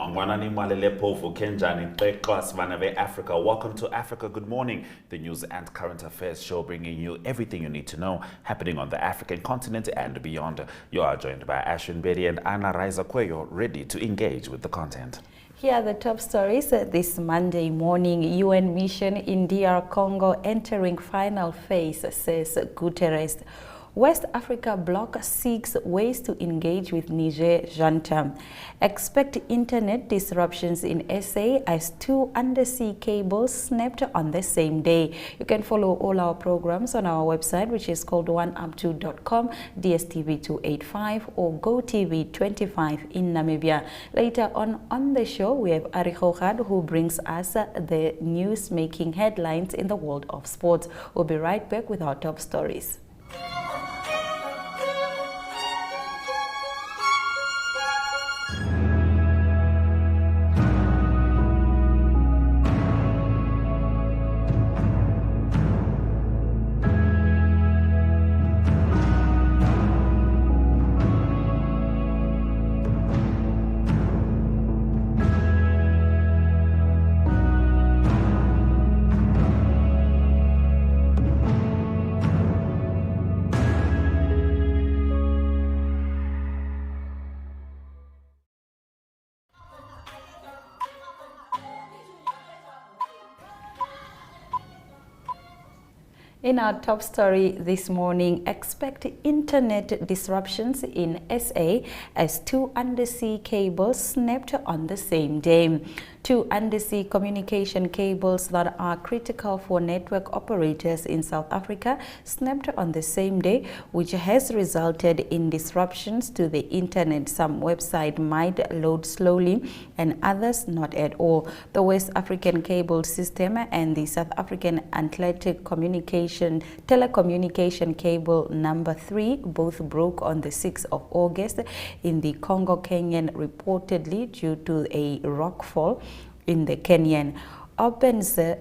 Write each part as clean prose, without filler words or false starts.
Mangwanani Malelepovu Kenjani Bekwas Vanave Africa. Welcome to Africa Good Morning, the news and current affairs show bringing you everything you need to know happening on the African continent and beyond. You are joined by Ashwin Bedi and Anna Raiza Kweyo, ready to engage with the content. Here are the top stories this Monday morning. UN mission in DR Congo entering final phase, says Guterres. West Africa bloc seeks ways to engage with Niger junta. Expect internet disruptions in SA as 2 undersea cables snapped on the same day. You can follow all our programs on our website, which is called oneupto.com, DSTV 285 or GoTV 25 in Namibia. Later on the show, we have Ari Hochad, who brings us the news making headlines in the world of sports. We'll be right back with our top stories. In our top story this morning, expect internet disruptions in SA as 2 undersea cables snapped on the same day. 2 undersea communication cables that are critical for network operators in South Africa snapped on the same day, which has resulted in disruptions to the internet. Some websites might load slowly and others not at all. The West African Cable System and the South African Atlantic Telecommunication Cable number 3 both broke on the 6th of August in the Congo Kenyan, reportedly due to a rockfall in the Kenyan. OpenServe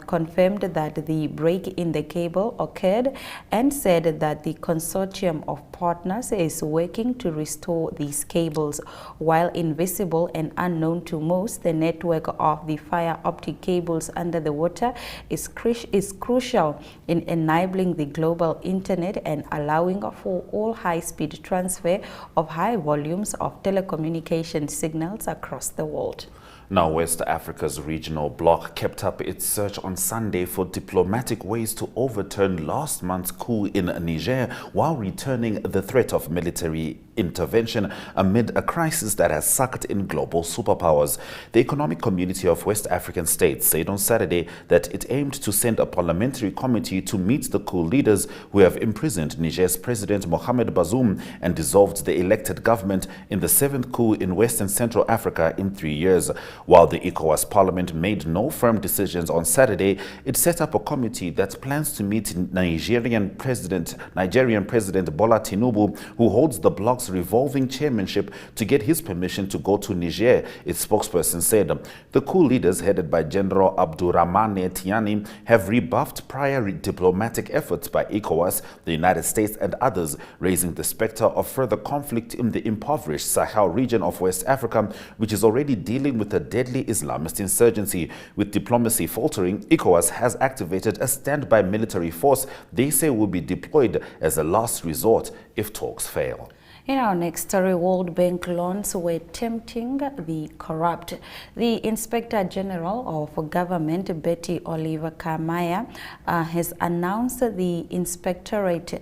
confirmed that the break in the cable occurred and said that the consortium of partners is working to restore these cables. While invisible and unknown to most, the network of the fiber optic cables under the water is crucial in enabling the global internet and allowing for all high-speed transfer of high volumes of telecommunication signals across the world. Now, West Africa's regional bloc kept up its search on Sunday for diplomatic ways to overturn last month's coup in Niger while returning the threat of military intervention amid a crisis that has sucked in global superpowers. The Economic Community of West African States said on Saturday that it aimed to send a parliamentary committee to meet the coup leaders who have imprisoned Niger's President Mohamed Bazoum and dissolved the elected government in the 7th coup in West and Central Africa in 3 years. While the ECOWAS Parliament made no firm decisions on Saturday, it set up a committee that plans to meet Nigerian President Bola Tinubu, who holds the bloc's revolving chairmanship, to get his permission to go to Niger. Its spokesperson said the coup leaders, headed by General Abdurrahmane Tiani, have rebuffed prior diplomatic efforts by ECOWAS, the United States and others, raising the specter of further conflict in the impoverished Sahel region of West Africa, which is already dealing with a deadly Islamist insurgency. With diplomacy faltering, ECOWAS has activated a standby military force they say will be deployed as a last resort if talks fail. In our next story, World Bank loans were tempting the corrupt. The Inspector General of Government, Betty Oliver Kamaya, has announced the inspectorate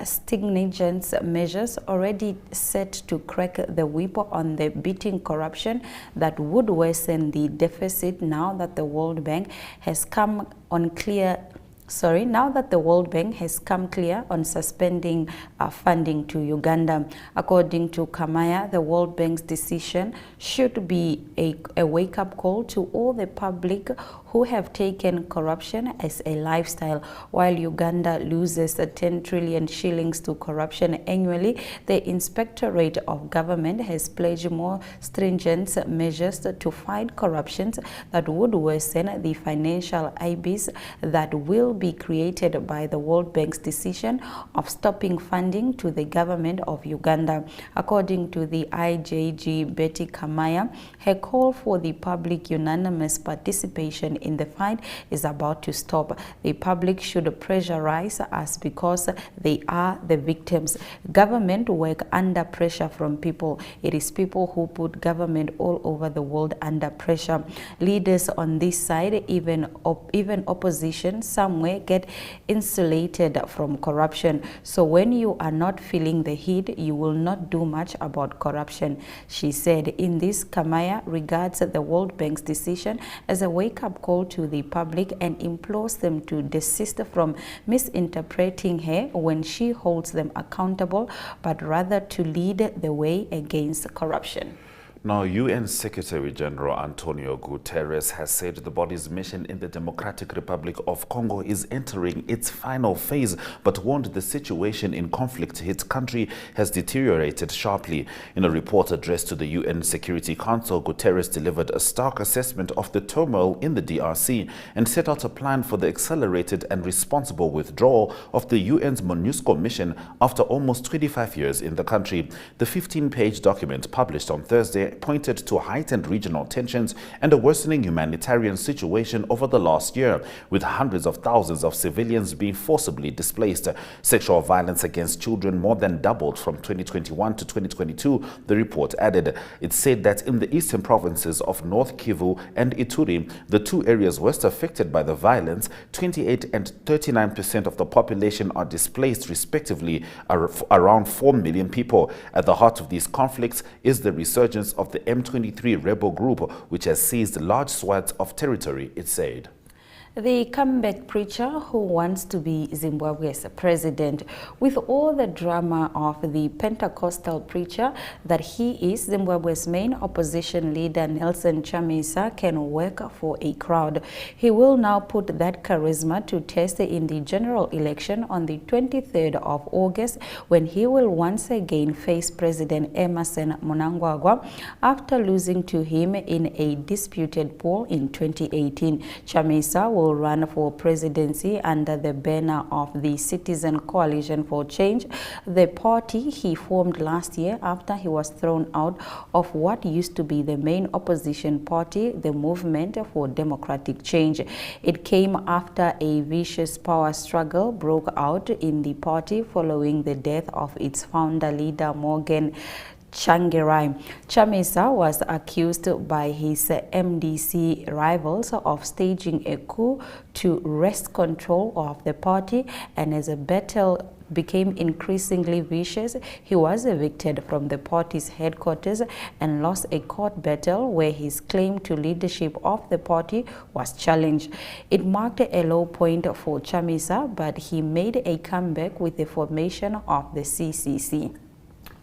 stringent measures already set to crack the whip on the beating corruption that would worsen the deficit now that the World Bank has come clear on suspending funding to Uganda. According to Kamaya, the World Bank's decision should be a wake-up call to all the public who have taken corruption as a lifestyle. While Uganda loses 10 trillion shillings to corruption annually, the Inspectorate of Government has pledged more stringent measures to fight corruption that would worsen the financial abyss that will be created by the World Bank's decision of stopping funding to the government of Uganda. According to the IJG Betty Kamaya, her call for the public unanimous participation in the fight is about to stop. The public should pressurize us because they are the victims. Government work under pressure from people. It is people who put government all over the world under pressure. Leaders on this side, even opposition somewhere, get insulated from corruption. So when you are not feeling the heat, you will not do much about corruption, she said. In this, Kamaya regards the World Bank's decision as a wake-up call to the public and implores them to desist from misinterpreting her when she holds them accountable, but rather to lead the way against corruption. Now, UN Secretary General Antonio Guterres has said the body's mission in the Democratic Republic of Congo is entering its final phase, but warned the situation in conflict-hit country has deteriorated sharply. In a report addressed to the UN Security Council, Guterres delivered a stark assessment of the turmoil in the DRC and set out a plan for the accelerated and responsible withdrawal of the UN's MONUSCO mission after almost 25 years in the country. The 15-page document published on Thursday pointed to heightened regional tensions and a worsening humanitarian situation over the last year, with hundreds of thousands of civilians being forcibly displaced. Sexual violence against children more than doubled from 2021 to 2022, the report added. It said that in the eastern provinces of North Kivu and Ituri, the two areas worst affected by the violence, 28 and 39% of the population are displaced respectively, around 4 million people. At the heart of these conflicts is the resurgence of the M23 rebel group, which has seized large swaths of territory, it said. The comeback preacher who wants to be Zimbabwe's president. With all the drama of the Pentecostal preacher that he is, Zimbabwe's main opposition leader Nelson Chamisa can work for a crowd. He will now put that charisma to test in the general election on the 23rd of August, when he will once again face President Emerson Mnangagwa after losing to him in a disputed poll in 2018. Chamisa will run for presidency under the banner of the Citizen Coalition for Change, the party he formed last year after he was thrown out of what used to be the main opposition party, the Movement for Democratic Change. It came after a vicious power struggle broke out in the party following the death of its founder leader Morgan Tsvangirai. Chamisa was accused by his MDC rivals of staging a coup to wrest control of the party, and as the battle became increasingly vicious, he was evicted from the party's headquarters and lost a court battle where his claim to leadership of the party was challenged. It marked a low point for Chamisa, but he made a comeback with the formation of the CCC.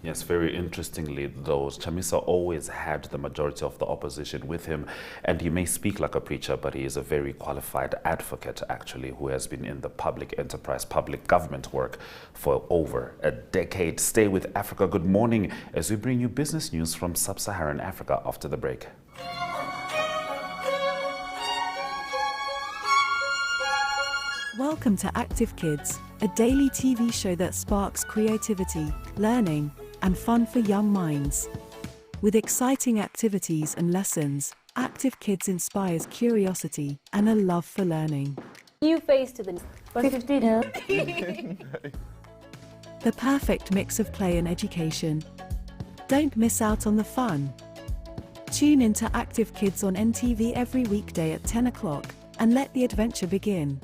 Yes, very interestingly, though, Chamisa always had the majority of the opposition with him, and he may speak like a preacher, but he is a very qualified advocate, actually, who has been in the public enterprise, public government work for over a decade. Stay with Africa Good Morning as we bring you business news from sub-Saharan Africa after the break. Welcome to Active Kids, a daily TV show that sparks creativity, learning, and fun for young minds. With exciting activities and lessons, Active Kids inspires curiosity and a love for learning. You face to the 15. The perfect mix of play and education. Don't miss out on the fun. Tune into Active Kids on NTV every weekday at 10 o'clock and let the adventure begin.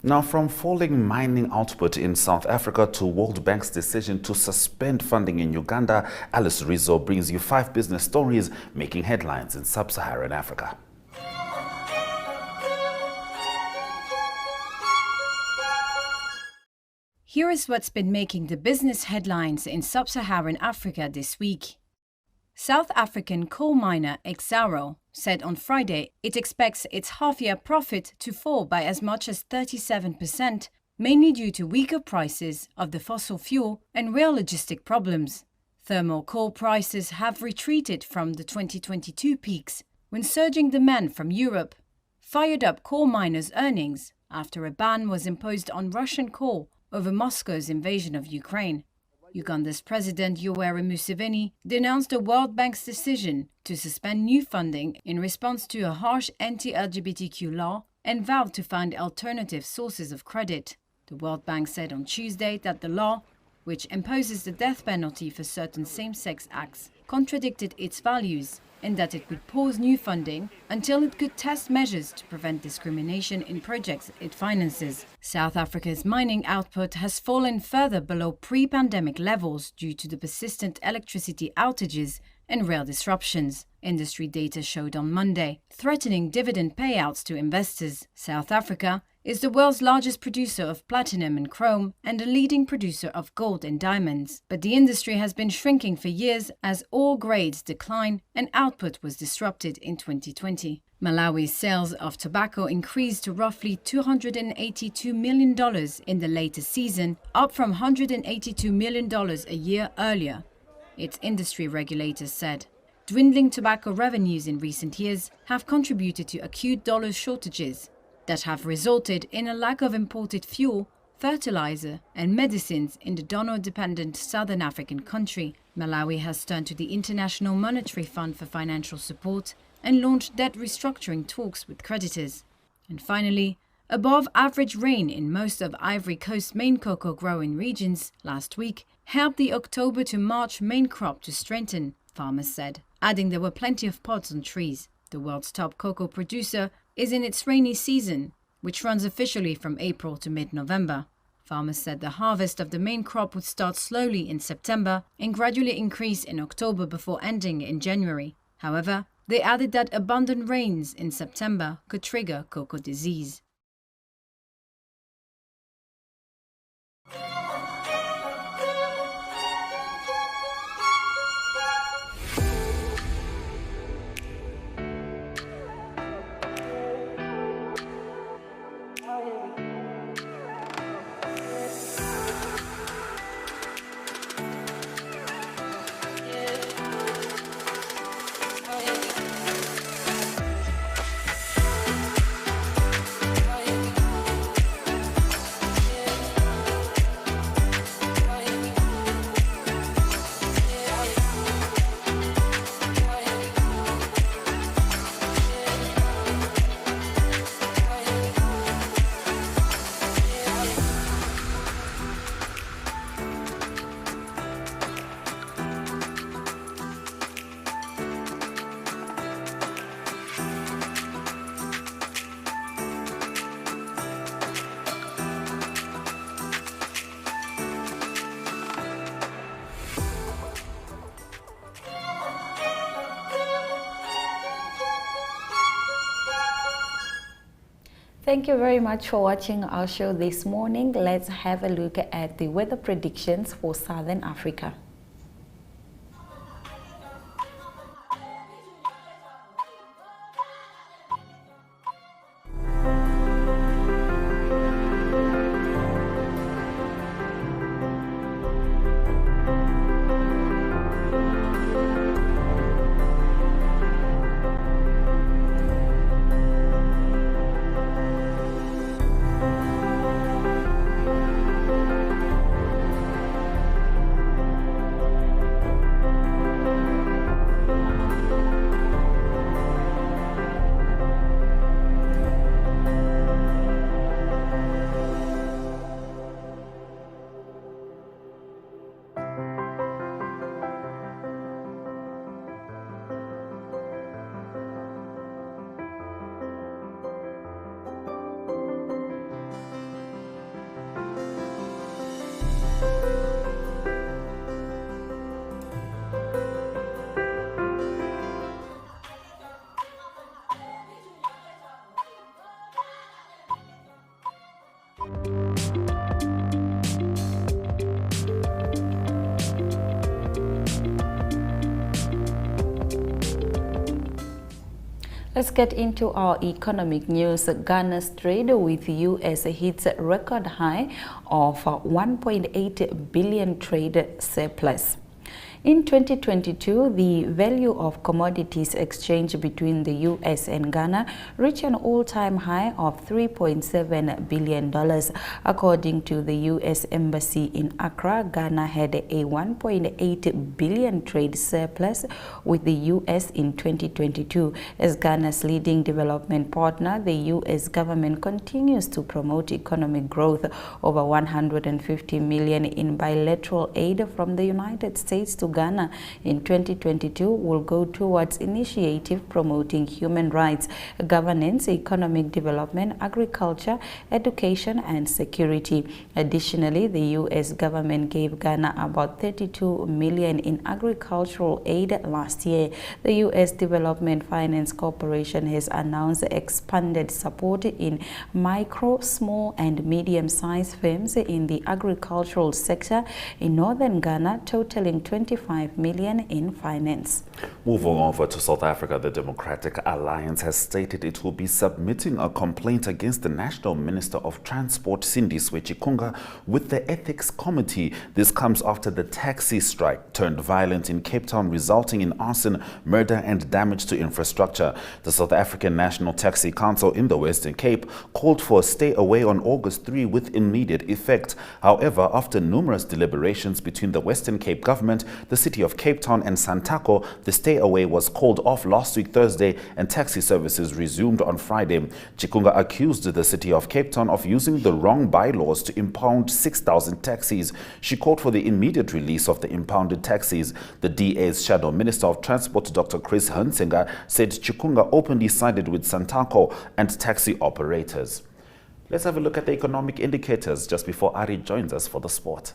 Now, from falling mining output in South Africa to World Bank's decision to suspend funding in Uganda, Alice Rizzo brings you 5 business stories making headlines in sub-Saharan Africa. Here is what's been making the business headlines in sub-Saharan Africa this week. South African coal miner Exxaro said on Friday it expects its half-year profit to fall by as much as 37%, mainly due to weaker prices of the fossil fuel and rail logistic problems. Thermal coal prices have retreated from the 2022 peaks when surging demand from Europe fired up coal miners' earnings after a ban was imposed on Russian coal over Moscow's invasion of Ukraine. Uganda's President Yoweri Museveni denounced the World Bank's decision to suspend new funding in response to a harsh anti-LGBTQ law and vowed to find alternative sources of credit. The World Bank said on Tuesday that the law, which imposes the death penalty for certain same-sex acts, contradicted its values and that it would pause new funding until it could test measures to prevent discrimination in projects it finances. South Africa's mining output has fallen further below pre-pandemic levels due to the persistent electricity outages and rail disruptions, industry data showed on Monday, threatening dividend payouts to investors. South Africa is the world's largest producer of platinum and chrome and a leading producer of gold and diamonds. But the industry has been shrinking for years as ore grades decline and output was disrupted in 2020. Malawi's sales of tobacco increased to roughly $282 million in the latest season, up from $182 million a year earlier, its industry regulators said. Dwindling tobacco revenues in recent years have contributed to acute dollar shortages that have resulted in a lack of imported fuel, fertilizer and medicines in the donor-dependent southern African country. Malawi has turned to the International Monetary Fund for financial support and launched debt restructuring talks with creditors. And finally, above-average rain in most of Ivory Coast's main cocoa growing regions last week helped the October to March main crop to strengthen, farmers said, adding there were plenty of pods on trees. The world's top cocoa producer is in its rainy season, which runs officially from April to mid-November. Farmers said the harvest of the main crop would start slowly in September and gradually increase in October before ending in January. However, they added that abundant rains in September could trigger cocoa disease. Thank you very much for watching our show this morning. Let's have a look at the weather predictions for Southern Africa. Let's get into our economic news. Ghana's trade with US hits a record high of 1.8 billion trade surplus. In 2022, the value of commodities exchanged between the U.S. and Ghana reached an all-time high of $3.7 billion. According to the U.S. Embassy in Accra, Ghana had a $1.8 billion trade surplus with the U.S. in 2022. As Ghana's leading development partner, the U.S. government continues to promote economic growth. Over $150 million in bilateral aid from the United States to Ghana in 2022 will go towards initiatives promoting human rights, governance, economic development, agriculture, education, and security. Additionally, the U.S. government gave Ghana about $32 million in agricultural aid last year. The U.S. Development Finance Corporation has announced expanded support in micro, small, and medium-sized firms in the agricultural sector in northern Ghana, totaling $25 million in finance. Moving over to South Africa, the Democratic Alliance has stated it will be submitting a complaint against the National Minister of Transport, Sindiswe Chikunga, with the Ethics Committee. This comes after the taxi strike turned violent in Cape Town, resulting in arson, murder, and damage to infrastructure. The South African National Taxi Council in the Western Cape called for a stay away on August 3 with immediate effect. However, after numerous deliberations between the Western Cape government, the city of Cape Town, and Santaco, the stay away was called off last week Thursday and taxi services resumed on Friday. Chikunga accused the city of Cape Town of using the wrong bylaws to impound 6,000 taxis. She called for the immediate release of the impounded taxis. The DA's Shadow Minister of Transport, Dr. Chris Hunsinger, said Chikunga openly sided with Santaco and taxi operators. Let's have a look at the economic indicators just before Ari joins us for the sport.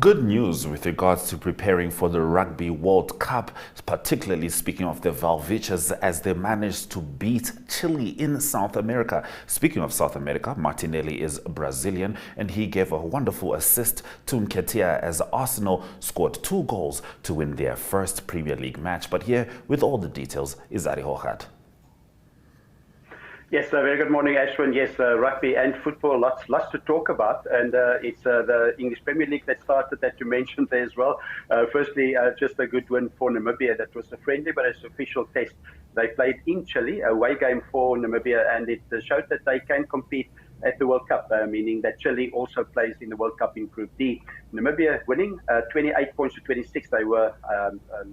Good news with regards to preparing for the Rugby World Cup, particularly speaking of the Valviches as they managed to beat Chile in South America. Speaking of South America, Martinelli is Brazilian and he gave a wonderful assist to Nketiah as Arsenal scored 2 goals to win their first Premier League match. But here with all the details is Ari Hochad. Yes, very good morning, Ashwin. Yes, rugby and football, lots to talk about. And it's the English Premier League that started that you mentioned there as well. Firstly, just a good win for Namibia. That was a friendly, but it's an official test. They played in Chile, a away game for Namibia, and it showed that they can compete at the World Cup, meaning that Chile also plays in the World Cup in Group D. Namibia winning 28 points to 26. They were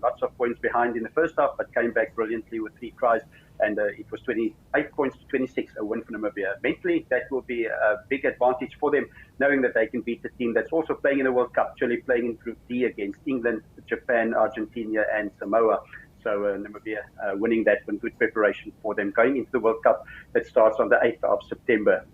lots of points behind in the first half, but came back brilliantly with 3 tries. And it was 28 points to 26, a win for Namibia. Mentally, that will be a big advantage for them, knowing that they can beat the team that's also playing in the World Cup. Chile playing in Group D against England, Japan, Argentina, and Samoa. So Namibia winning that one, good preparation for them going into the World Cup that starts on the 8th of September.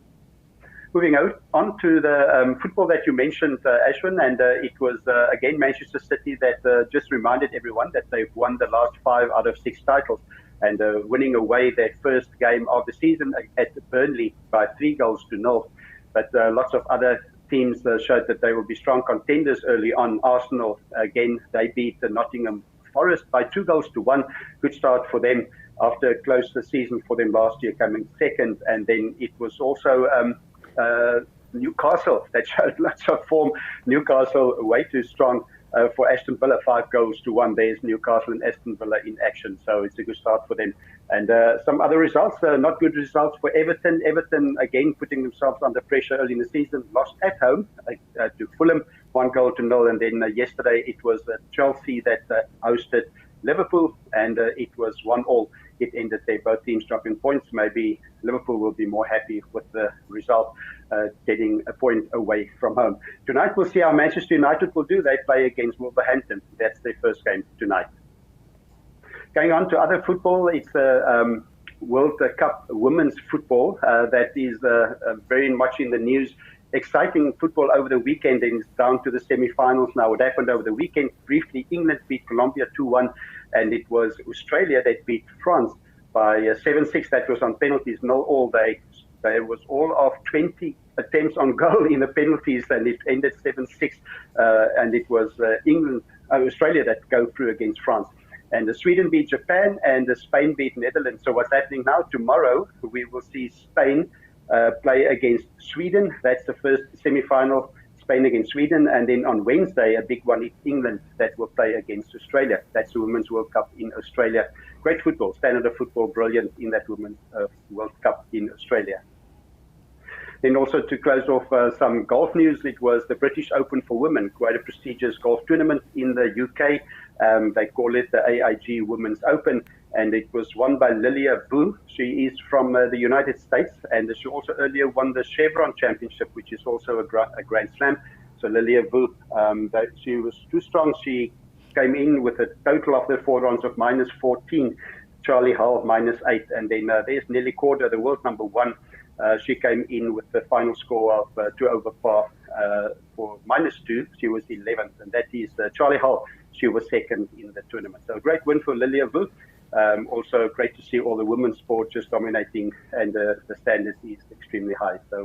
Moving on to the football that you mentioned, Ashwin, and it was again Manchester City that just reminded everyone that they've won the last 5 out of 6 titles, and winning away their first game of the season at Burnley by 3-0. But lots of other teams showed that they will be strong contenders early on. Arsenal, again, they beat the Nottingham Forest by 2-1. Good start for them after a close season for them last year, coming second. And then it was also Newcastle that showed lots of form. Newcastle way too strong for Aston Villa, 5-1. There's Newcastle and Aston Villa in action, so it's a good start for them. And some other results, not good results for Everton. Everton again putting themselves under pressure early in the season, lost at home to Fulham, 1-0. And then yesterday it was Chelsea that hosted Liverpool, and it was 1-1. It ended there, both teams dropping points. Maybe Liverpool will be more happy with the result, getting a point away from home. Tonight we'll see how Manchester United will do. They play against Wolverhampton. That's their first game tonight. Going on to other football, it's World Cup women's football that is very much in the news. Exciting football over the weekend, and it's down to the semi-finals now. What happened over the weekend? Briefly, England beat Colombia 2-1, and it was Australia that beat France by 7-6. That was on penalties. No all day. There was all of 20 attempts on goal in the penalties, and it ended 7-6. And it was Australia that go through against France. And Sweden beat Japan, and Spain beat Netherlands. So what's happening now? Tomorrow we will see Spain play against Sweden. That's the first semi-final, Spain against Sweden. And then on Wednesday, a big one is England that will play against Australia. That's the Women's World Cup in Australia. Great football, standard of football, brilliant in that Women's World Cup in Australia. Then also to close off some golf news, it was the British Open for women, quite a prestigious golf tournament in the UK. They call it the AIG Women's Open, and it was won by Lilia Vu. She is from the United States, and she also earlier won the Chevron Championship, which is also a Grand Slam. So Lilia Vu, she was too strong. She came in with a total of the 4 rounds of -14. Charlie Hull -8, and then there's Nelly Korda, the world number 1. She came in with the final score of 2 over par for -2. She was 11th, and that is Charlie Hull. She was second in the tournament. So a great win for Lilia Vu. Also great to see all the women's sport just dominating, and the standard is extremely high. So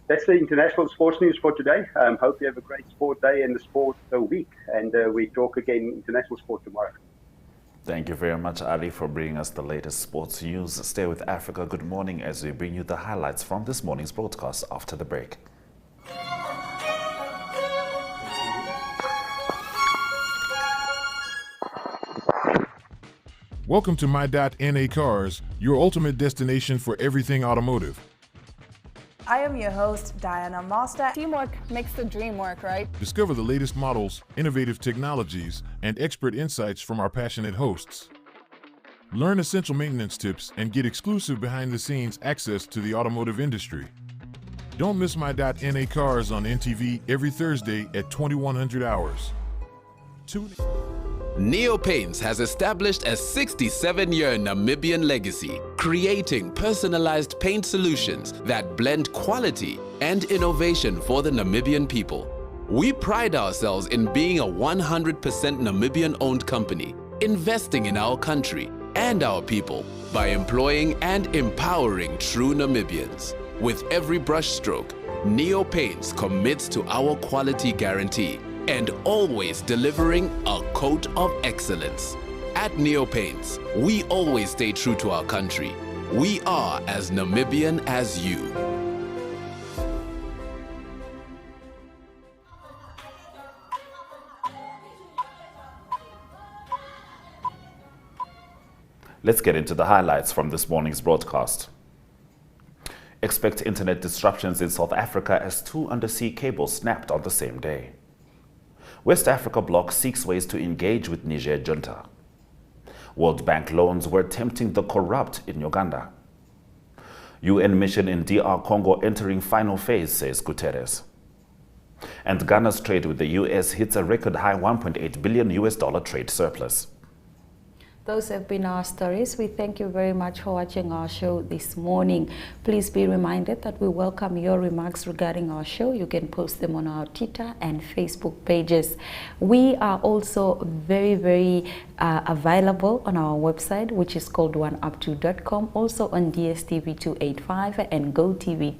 that's the international sports news for today. Hope you have a great sport day and the sport week, and we talk again international sport tomorrow. Thank you very much, Ali, for bringing us the latest sports news. Stay with Africa Good Morning as we bring you the highlights from this morning's broadcast after the break. Welcome to My.NA Cars, your ultimate destination for everything automotive. I am your host, Diana Master. Teamwork makes the dream work, right? Discover the latest models, innovative technologies, and expert insights from our passionate hosts. Learn essential maintenance tips and get exclusive behind-the-scenes access to the automotive industry. Don't miss My.NA Cars on NTV every Thursday at 2100 hours. Tune in. Neo Paints has established a 67-year Namibian legacy, creating personalized paint solutions that blend quality and innovation for the Namibian people. We pride ourselves in being a 100% Namibian-owned company, investing in our country and our people by employing and empowering true Namibians. With every brushstroke, Neo Paints commits to our quality guarantee and always delivering a coat of excellence. At Neo Paints, we always stay true to our country. We are as Namibian as you. Let's get into the highlights from this morning's broadcast. Expect internet disruptions in South Africa as 2 undersea cables snapped on the same day. West Africa bloc seeks ways to engage with Niger junta. World Bank loans were tempting the corrupt in Uganda. UN mission in DR Congo entering final phase, says Guterres. And Ghana's trade with the US hits a record high $1.8 billion trade surplus. Those have been our stories. We thank you very much for watching our show this morning. Please be reminded that we welcome your remarks regarding our show. You can post them on our Twitter and Facebook pages. We are also very available on our website, which is called oneup2.com, also on DSTV 285 and GoTV